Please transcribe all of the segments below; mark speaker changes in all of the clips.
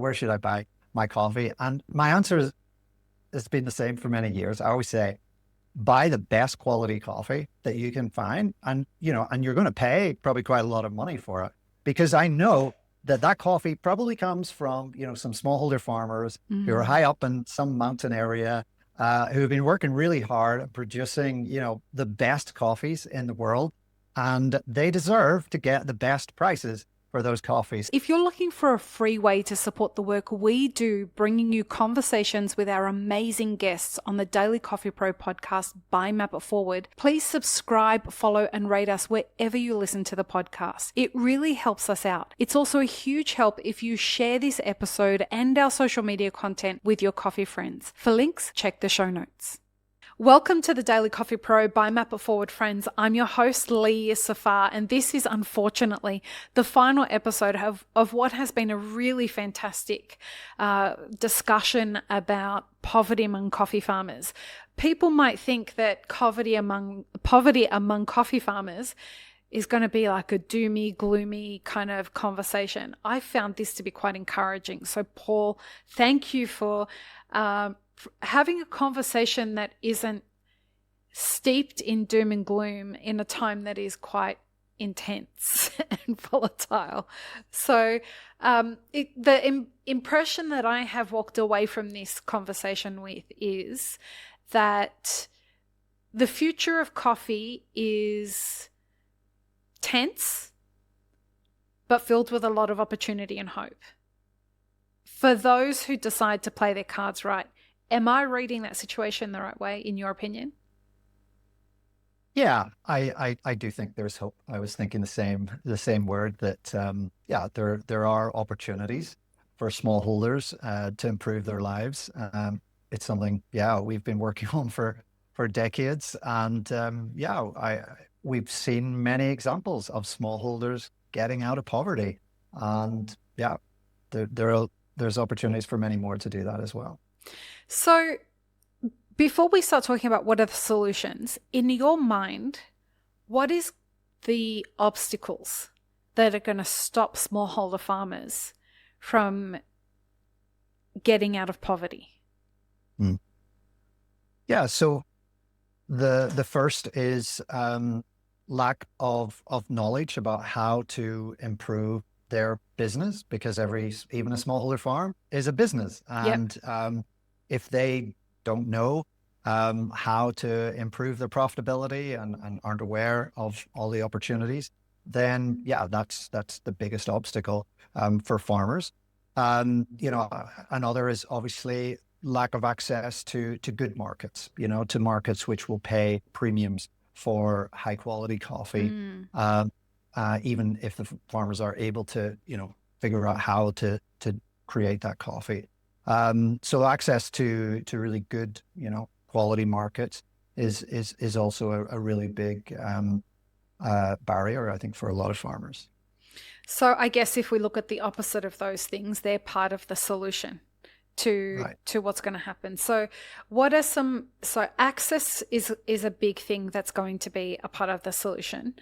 Speaker 1: where should I buy my coffee? And my answer has been the same for many years. I always say, buy the best quality coffee that you can find. And, and you're going to pay probably quite a lot of money for it, because I know that coffee probably comes from, some smallholder farmers who are high up in some mountain area, who have been working really hard at producing, the best coffees in the world. And they deserve to get the best prices for those coffees.
Speaker 2: If you're looking for a free way to support the work we do, bringing you conversations with our amazing guests on the Daily Coffee Pro podcast by Map It Forward, please subscribe, follow, and rate us wherever you listen to the podcast. It really helps us out. It's also a huge help if you share this episode and our social media content with your coffee friends. For links, check the show notes. Welcome to the Daily Coffee Pro by Map It Forward, friends. I'm your host, Lee Safar, and this is unfortunately the final episode of what has been a really fantastic discussion about poverty among coffee farmers. People might think that poverty among coffee farmers is going to be like a doomy, gloomy kind of conversation. I found this to be quite encouraging. So, Paul, thank you for having a conversation that isn't steeped in doom and gloom in a time that is quite intense and volatile. So the impression that I have walked away from this conversation with is that the future of coffee is tense, but filled with a lot of opportunity and hope for those who decide to play their cards right. Am I reading that situation the right way, in your opinion?
Speaker 1: Yeah, I do think there's hope. I was thinking the same word that, there are opportunities for smallholders to improve their lives. It's something, we've been working on for decades. And we've seen many examples of smallholders getting out of poverty. And there's opportunities for many more to do that as well.
Speaker 2: So before we start talking about what are the solutions, in your mind, what is the obstacles that are going to stop smallholder farmers from getting out of poverty?
Speaker 1: Yeah, so the first is lack of knowledge about how to improve their business, because even a smallholder farm is a business. And if they don't know how to improve their profitability and aren't aware of all the opportunities, then that's the biggest obstacle for farmers. Another is obviously lack of access to good markets, to markets which will pay premiums for high quality coffee. Even if the farmers are able to, figure out how to create that coffee. So access to really good, quality markets is also a really big barrier, I think, for a lot of farmers.
Speaker 2: So I guess if we look at the opposite of those things, they're part of the solution to what's going to happen. So access is a big thing that's going to be a part of the solution.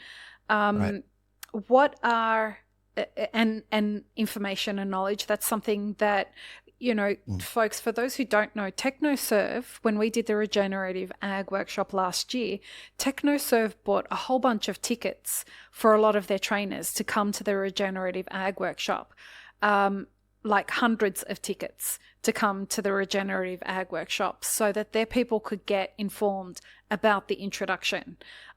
Speaker 2: What are and information and knowledge, that's something that, folks, for those who don't know, TechnoServe, when we did the Regenerative Ag workshop last year, TechnoServe bought a whole bunch of tickets for a lot of their trainers to come to the Regenerative Ag workshop, like hundreds of tickets to come to the Regenerative Ag workshop, so that their people could get informed about the introduction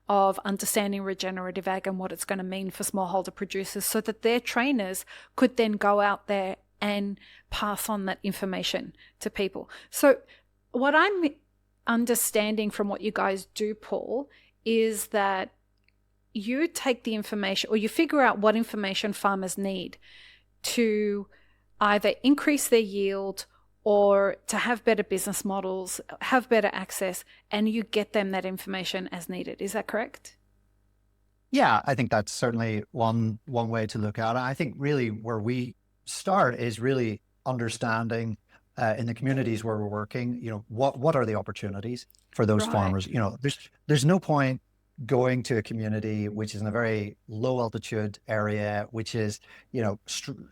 Speaker 2: of understanding regenerative ag and what it's going to mean for smallholder producers, so that their trainers could then go out there and pass on that information to people. So what I'm understanding from what you guys do, Paul, is that you take the information, or you figure out what information farmers need to either increase their yield or to have better business models, have better access, and you get them that information as needed. Is that correct?
Speaker 1: Yeah, I think that's certainly one way to look at it. I think really where we start is really understanding in the communities where we're working, what are the opportunities for those farmers? There's no point going to a community which is in a very low altitude area, which is,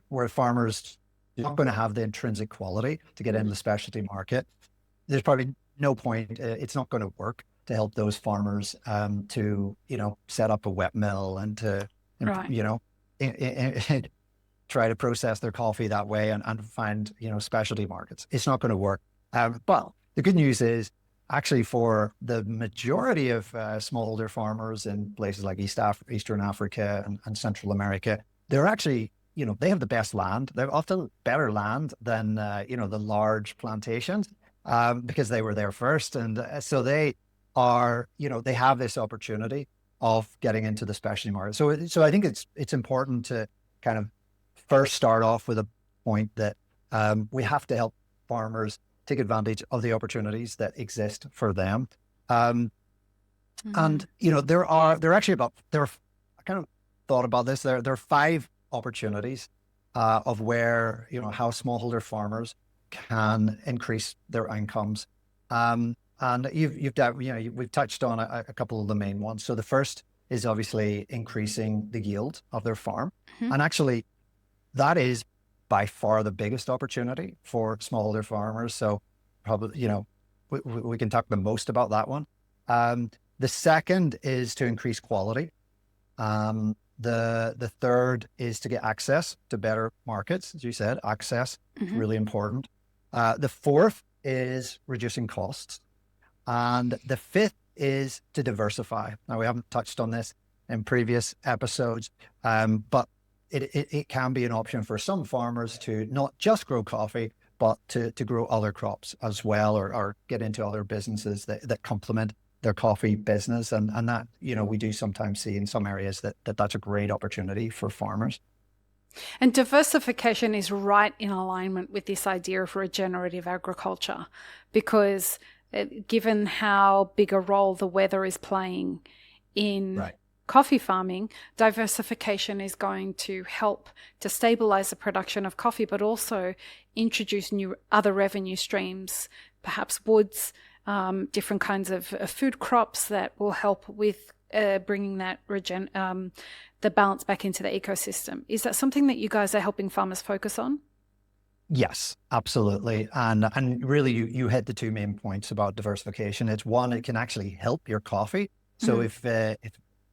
Speaker 1: where farmers not going to have the intrinsic quality to get into the specialty market, there's probably no point. It's not going to work to help those farmers to, set up a wet mill and to,
Speaker 2: Right.
Speaker 1: try to process their coffee that way and find, specialty markets. It's not going to work. But the good news is actually for the majority of smallholder farmers in places like Eastern Africa and Central America, they're actually, they have the best land. They're often better land than, the large plantations because they were there first. And so they are, they have this opportunity of getting into the specialty market. So I think it's important to kind of first start off with a point that we have to help farmers take advantage of the opportunities that exist for them. And, there are I kind of thought about this. There are 5 opportunities of where, how smallholder farmers can increase their incomes. And we've touched on a couple of the main ones. So the first is obviously increasing the yield of their farm. And actually, that is by far the biggest opportunity for smallholder farmers. So probably, we can talk the most about that one. The second is to increase quality. The third is to get access to better markets. As you said, access is really important. The fourth is reducing costs. And the fifth is to diversify. Now, we haven't touched on this in previous episodes, but it can be an option for some farmers to not just grow coffee, but to grow other crops as well, or get into other businesses that complement their coffee business. And that, we do sometimes see in some areas that's a great opportunity for farmers.
Speaker 2: And diversification is right in alignment with this idea of regenerative agriculture, because given how big a role the weather is playing in coffee farming, diversification is going to help to stabilize the production of coffee, but also introduce new other revenue streams, perhaps woods, different kinds of food crops that will help with bringing that the balance back into the ecosystem. Is that something that you guys are helping farmers focus on?
Speaker 1: Yes, absolutely. And really, you hit the 2 main points about diversification. It's one, it can actually help your coffee. So if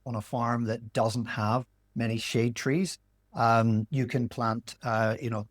Speaker 1: on a farm that doesn't have many shade trees, you can plant,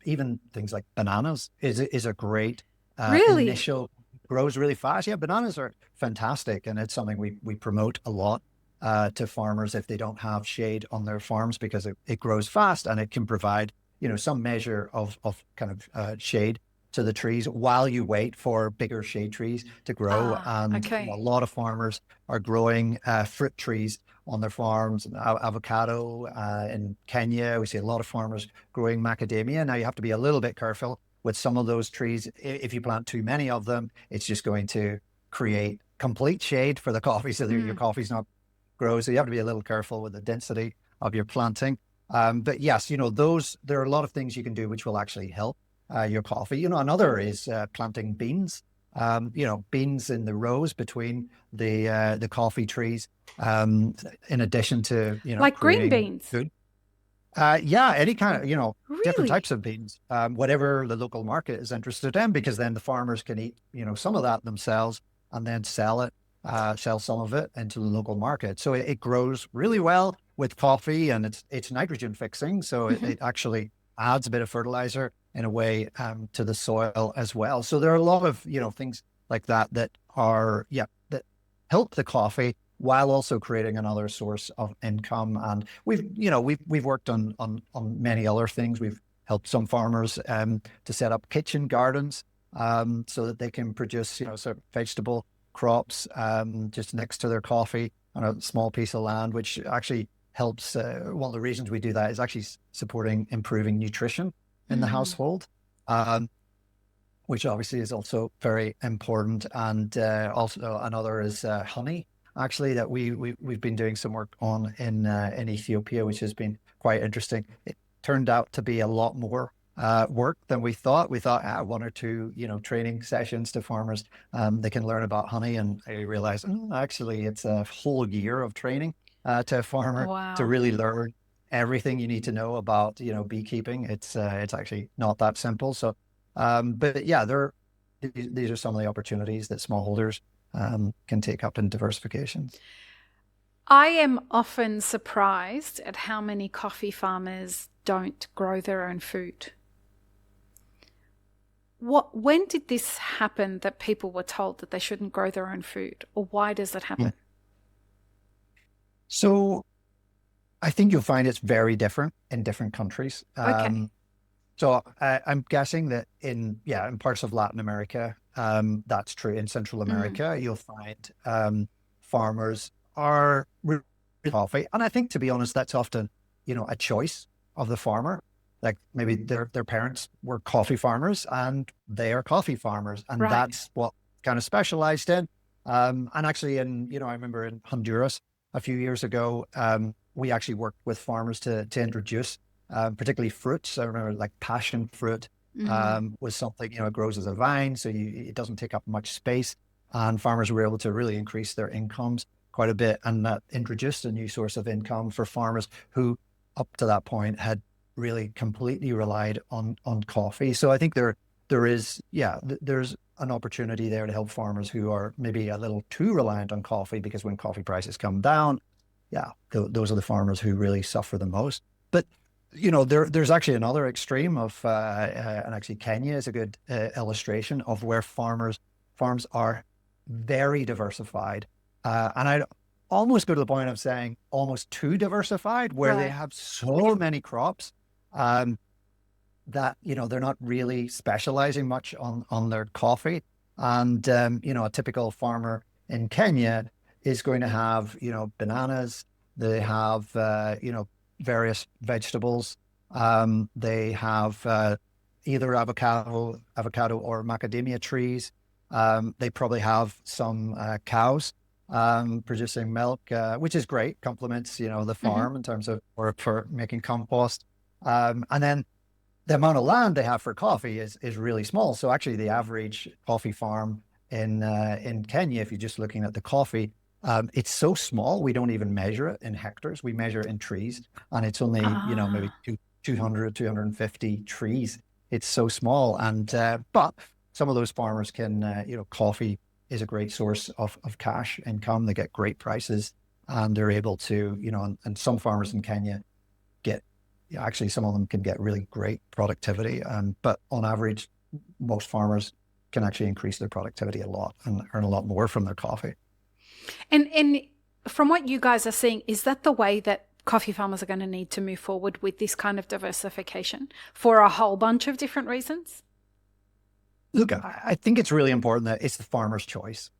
Speaker 1: even things like bananas is a great initial, grows really fast. Yeah, bananas are fantastic. And it's something we promote a lot to farmers if they don't have shade on their farms, because it grows fast and it can provide, some measure of kind of shade to the trees while you wait for bigger shade trees to grow. And a lot of farmers are growing fruit trees on their farms, avocado in Kenya. We see a lot of farmers growing macadamia. Now you have to be a little bit careful with some of those trees. If you plant too many of them, it's just going to create complete shade for the coffee, so that your coffee's not grow. So you have to be a little careful with the density of your planting. But yes, there are a lot of things you can do which will actually help your coffee. Another is planting beans. Beans in the rows between the coffee trees, in addition to,
Speaker 2: like green beans.
Speaker 1: Food. Any kind of,
Speaker 2: Really?
Speaker 1: different types of beans, whatever the local market is interested in, because then the farmers can eat, some of that themselves and then sell some of it into the local market. So it grows really well with coffee, and it's nitrogen fixing. So it actually adds a bit of fertilizer in a way to the soil as well. So there are a lot of, things like that are, that help the coffee while also creating another source of income. And we've worked on many other things. We've helped some farmers to set up kitchen gardens so that they can produce, sort of vegetable crops just next to their coffee on a small piece of land, which actually helps. One of the reasons we do that is actually supporting improving nutrition in the household, which obviously is also very important. And also another is honey, actually, that we've been doing some work on in Ethiopia, which has been quite interesting. It turned out to be a lot more work than we thought. We thought 1 or 2, training sessions to farmers, they can learn about honey, and I realized actually it's a whole year of training to a farmer to really learn everything you need to know about, beekeeping. It's actually not that simple. So, but yeah, these are some of the opportunities that smallholders can take up in diversification.
Speaker 2: I am often surprised at how many coffee farmers don't grow their own food. When did this happen that people were told that they shouldn't grow their own food, or why does it happen?
Speaker 1: So I think you'll find it's very different in different countries.
Speaker 2: Okay.
Speaker 1: So I'm guessing that in parts of Latin America, that's true. In Central America, you'll find farmers are really coffee, and I think, to be honest, that's often a choice of the farmer. Like maybe their parents were coffee farmers, and they are coffee farmers, and
Speaker 2: Right.
Speaker 1: that's what kind of specialized in. And actually, I remember in Honduras a few years ago, we actually worked with farmers to introduce particularly fruits. I remember like passion fruit was something, it grows as a vine, so it doesn't take up much space. And farmers were able to really increase their incomes quite a bit. And that introduced a new source of income for farmers who up to that point had really completely relied on coffee. So I think there's an opportunity there to help farmers who are maybe a little too reliant on coffee, because when coffee prices come down, those are the farmers who really suffer the most. But there's actually another extreme of, and actually Kenya is a good illustration of where farms are very diversified, and I'd almost go to the point of saying almost too diversified, where they have so many crops that they're not really specializing much on their coffee. And a typical farmer in Kenya is going to have bananas. They have various vegetables. They have either avocado or macadamia trees. They probably have some cows producing milk, which is great, complements the farm in terms of work for making compost. And then the amount of land they have for coffee is really small. So actually, the average coffee farm in Kenya, if you're just looking at the coffee, it's so small we don't even measure it in hectares. We measure it in trees, and it's only maybe 200, 250 trees. It's so small, and but some of those farmers can coffee is a great source of cash income. They get great prices, and they're able to and some farmers in Kenya get actually some of them can get really great productivity. But on average, most farmers can actually increase their productivity a lot and earn a lot more from their coffee.
Speaker 2: And from what you guys are seeing, is that the way that coffee farmers are going to need to move forward with this kind of diversification for a whole bunch of different reasons?
Speaker 1: Look, I think it's really important that it's the farmer's choice.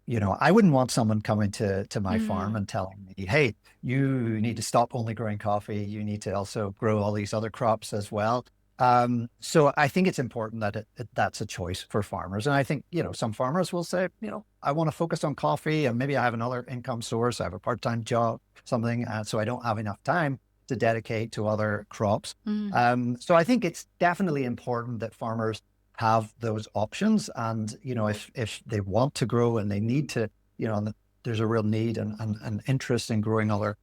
Speaker 1: I wouldn't want someone coming to my farm and telling me, hey, you need to stop only growing coffee. You need to also grow all these other crops as well. So I think it's important that that's a choice for farmers. And I think, some farmers will say, I want to focus on coffee, and maybe I have another income source. I have a part-time job, something, so I don't have enough time to dedicate to other crops. So I think it's definitely important that farmers have those options. And, if they want to grow and they need to, and there's a real need and interest in growing other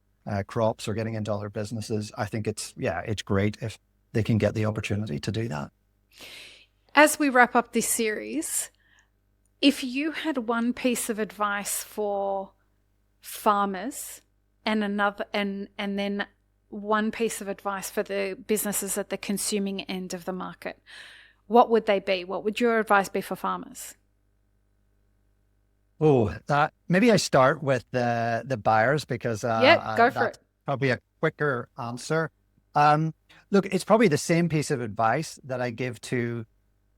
Speaker 1: crops or getting into other businesses, I think it's great if they can get the opportunity to do that.
Speaker 2: As we wrap up this series, if you had one piece of advice for farmers and then one piece of advice for the businesses at the consuming end of the market, what would they be? What would your advice be for farmers?
Speaker 1: Oh, maybe I start with the buyers, because
Speaker 2: go for it.
Speaker 1: Probably a quicker answer. Look, it's probably the same piece of advice that I give to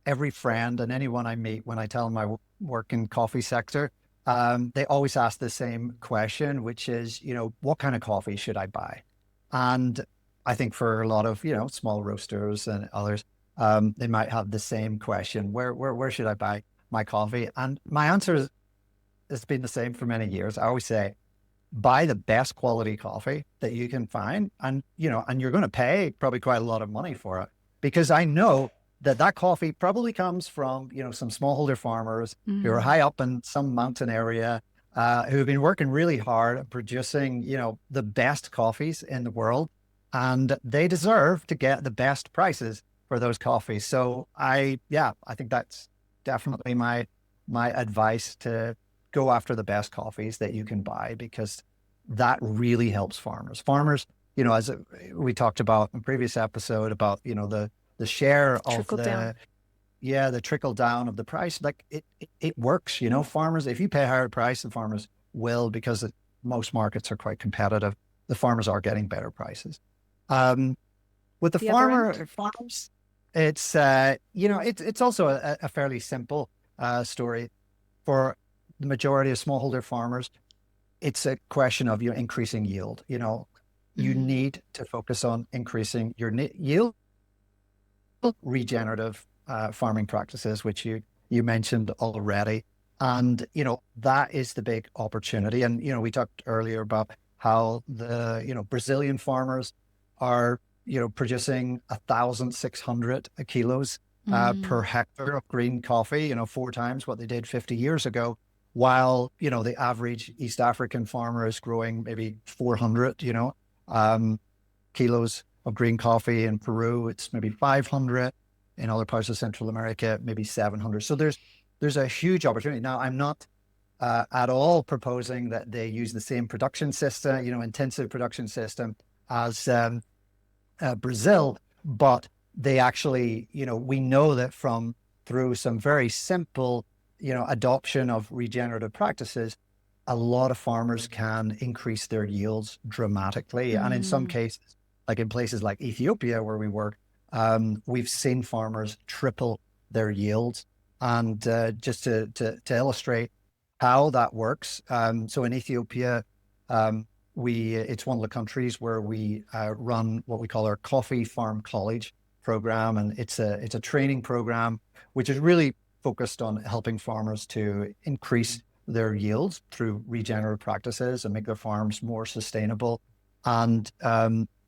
Speaker 1: every friend and anyone I meet when I tell them I work in coffee sector. They always ask the same question, which is, what kind of coffee should I buy? And I think for a lot of, small roasters and others, they might have the same question. Where should I buy my coffee? And my answer has been the same for many years. I always say, buy the best quality coffee that you can find. And, and you're going to pay probably quite a lot of money for it, because I know that coffee probably comes from, some smallholder farmers who are high up in some mountain area, who have been working really hard at producing, the best coffees in the world. and they deserve to get the best prices for those coffees. So I think that's definitely my advice, to go after the best coffees that you can buy, because that really helps farmers. Farmers, as we talked about in previous episode about, the share of
Speaker 2: Trickle down.
Speaker 1: the trickle down of the price, like it works. Farmers, if you pay a higher price, the farmers will, because most markets are quite competitive. The farmers are getting better prices. With the farmers, it's it's also a fairly simple story for the majority of smallholder farmers. It's a question of increasing yield. You need to focus on increasing your yield. Regenerative farming practices, which you mentioned already, and that is the big opportunity. And we talked earlier about how the Brazilian farmers are producing 1,600 kilos per hectare of green coffee, 4 times what they did 50 years ago, while the average East African farmer is growing maybe 400 kilos of green coffee. In Peru, it's maybe 500. In other parts of Central America, maybe 700. So there's a huge opportunity. Now, I'm not at all proposing that they use the same production system, intensive production system as Brazil, but they actually, we know that through some very simple, adoption of regenerative practices, a lot of farmers can increase their yields dramatically. And in some cases, like in places like Ethiopia, where we work, we've seen farmers triple their yields. And just to illustrate how that works, so in Ethiopia, it's one of the countries where we run what we call our Coffee Farm College program, and it's a training program which is really focused on helping farmers to increase their yields through regenerative practices and make their farms more sustainable. And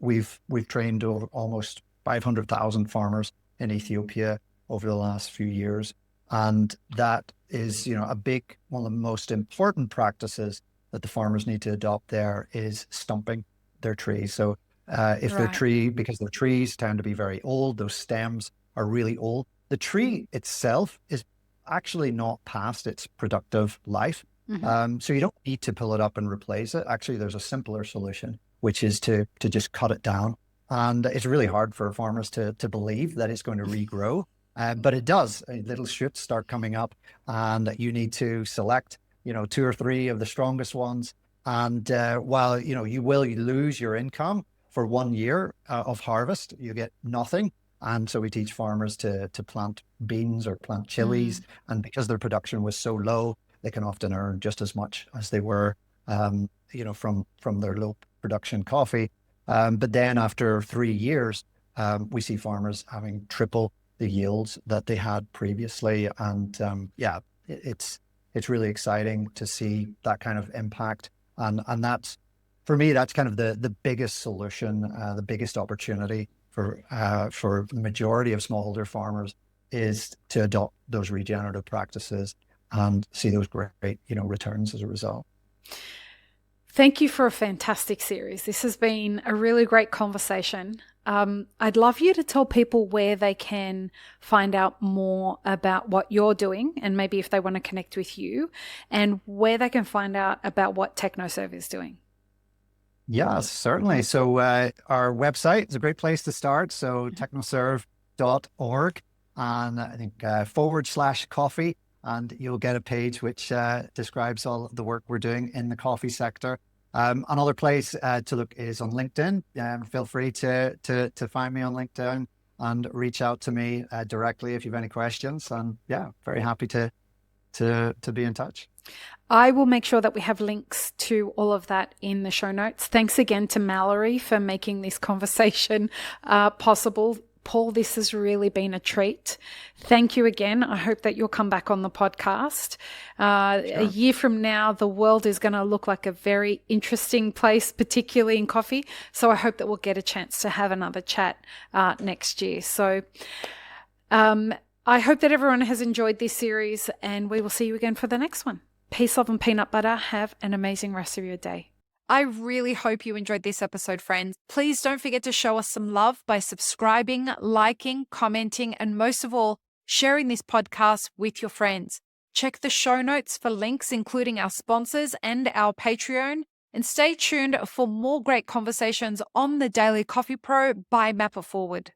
Speaker 1: we've trained over almost 500,000 farmers in Ethiopia over the last few years, and that is a big one of the most important practices that the farmers need to adopt there is stumping their trees. So if their tree, because their trees tend to be very old, those stems are really old. The tree itself is actually not past its productive life. So you don't need to pull it up and replace it. Actually, there's a simpler solution, which is to just cut it down. And it's really hard for farmers to believe that it's going to regrow, but it does. Little shoots start coming up, and you need to select 2 or 3 of the strongest ones. And while you will lose your income for 1 year of harvest, you get nothing. And so we teach farmers to plant beans or plant chilies, and because their production was so low, they can often earn just as much as they were from their low production coffee. But then after 3 years, we see farmers having triple the yields that they had previously. And it's really exciting to see that kind of impact. And that's, for me, that's kind of the biggest solution, the biggest opportunity for the majority of smallholder farmers, is to adopt those regenerative practices and see those great, returns as a result.
Speaker 2: Thank you for a fantastic series. This has been a really great conversation. I'd love you to tell people where they can find out more about what you're doing, and maybe if they want to connect with you, and where they can find out about what TechnoServe is doing.
Speaker 1: Yes, certainly. So our website is a great place to start. So technoserve.org, and I think /coffee, and you'll get a page which describes all of the work we're doing in the coffee sector. Another place to look is on LinkedIn. Feel free to find me on LinkedIn and reach out to me directly if you have any questions. And very happy to be in touch.
Speaker 2: I will make sure that we have links to all of that in the show notes. Thanks again to Mallory for making this conversation possible. Paul, this has really been a treat. Thank you again. I hope that you'll come back on the podcast. Sure. A year from now, the world is going to look like a very interesting place, particularly in coffee. So I hope that we'll get a chance to have another chat next year. So I hope that everyone has enjoyed this series, and we will see you again for the next one. Peace, love, and peanut butter. Have an amazing rest of your day. I really hope you enjoyed this episode, friends. Please don't forget to show us some love by subscribing, liking, commenting, and most of all, sharing this podcast with your friends. Check the show notes for links, including our sponsors and our Patreon, and stay tuned for more great conversations on the Daily Coffee Pro by Map It Forward.